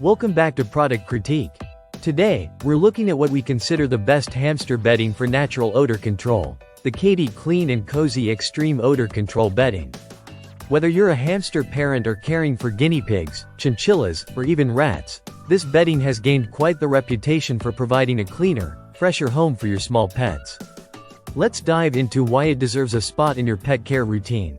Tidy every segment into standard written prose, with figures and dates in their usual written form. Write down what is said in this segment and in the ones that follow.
Welcome back to Product Critique. Today, we're looking at what we consider the best hamster bedding for natural odor control, the Kaytee Clean and Cozy Extreme Odor Control Bedding. Whether you're a hamster parent or caring for guinea pigs, chinchillas, or even rats, this bedding has gained quite the reputation for providing a cleaner, fresher home for your small pets. Let's dive into why it deserves a spot in your pet care routine.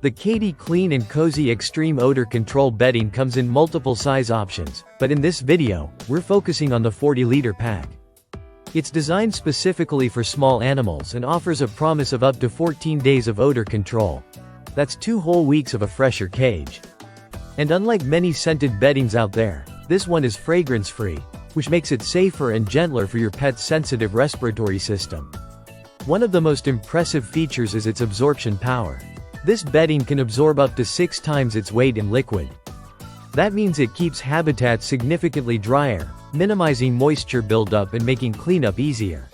The Kaytee Clean and Cozy Extreme Odor Control Bedding comes in multiple size options, but in this video, we're focusing on the 40-liter pack. It's designed specifically for small animals and offers a promise of up to 14 days of odor control. That's 2 whole weeks of a fresher cage. And unlike many scented beddings out there, this one is fragrance-free, which makes it safer and gentler for your pet's sensitive respiratory system. One of the most impressive features is its absorption power. This bedding can absorb up to 6 times its weight in liquid. That means it keeps habitats significantly drier, minimizing moisture buildup and making cleanup easier.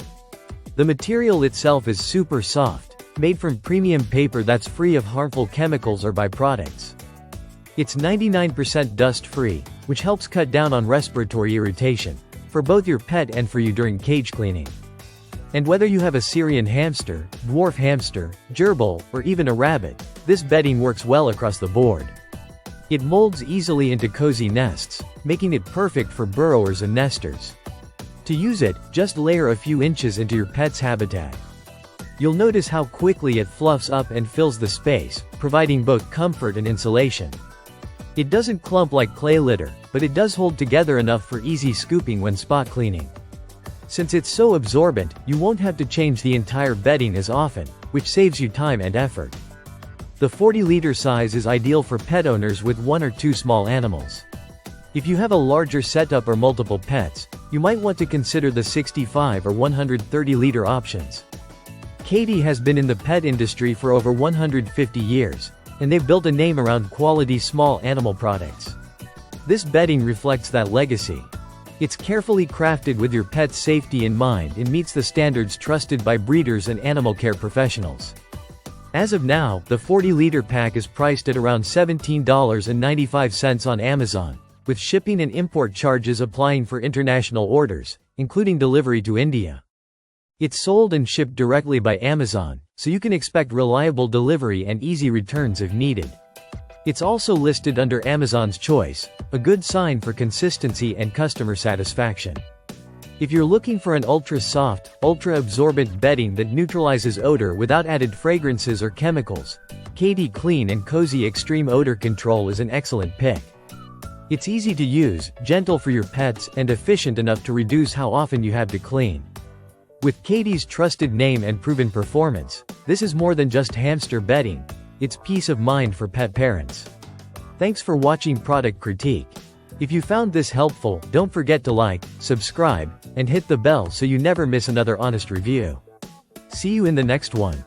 The material itself is super soft, made from premium paper that's free of harmful chemicals or byproducts. It's 99% dust-free, which helps cut down on respiratory irritation, for both your pet and for you during cage cleaning. And whether you have a Syrian hamster, dwarf hamster, gerbil, or even a rabbit, this bedding works well across the board. It molds easily into cozy nests, making it perfect for burrowers and nesters. To use it, just layer a few inches into your pet's habitat. You'll notice how quickly it fluffs up and fills the space, providing both comfort and insulation. It doesn't clump like clay litter, but it does hold together enough for easy scooping when spot cleaning. Since it's so absorbent, you won't have to change the entire bedding as often, which saves you time and effort. The 40-liter size is ideal for pet owners with 1 or 2 small animals. If you have a larger setup or multiple pets, you might want to consider the 65 or 130-liter options. Kaytee has been in the pet industry for over 150 years, and they've built a name around quality small animal products. This bedding reflects that legacy. It's carefully crafted with your pet's safety in mind and meets the standards trusted by breeders and animal care professionals. As of now, the 40-liter pack is priced at around $17.95 on Amazon, with shipping and import charges applying for international orders, including delivery to India. It's sold and shipped directly by Amazon, so you can expect reliable delivery and easy returns if needed. It's also listed under Amazon's Choice, a good sign for consistency and customer satisfaction. If you're looking for an ultra-soft, ultra-absorbent bedding that neutralizes odor without added fragrances or chemicals, Kaytee Clean and Cozy Extreme Odor Control is an excellent pick. It's easy to use, gentle for your pets, and efficient enough to reduce how often you have to clean. With Kaytee's trusted name and proven performance, this is more than just hamster bedding. It's peace of mind for pet parents. Thanks for watching Product Critique. If you found this helpful, don't forget to like, subscribe, and hit the bell so you never miss another honest review. See you in the next one.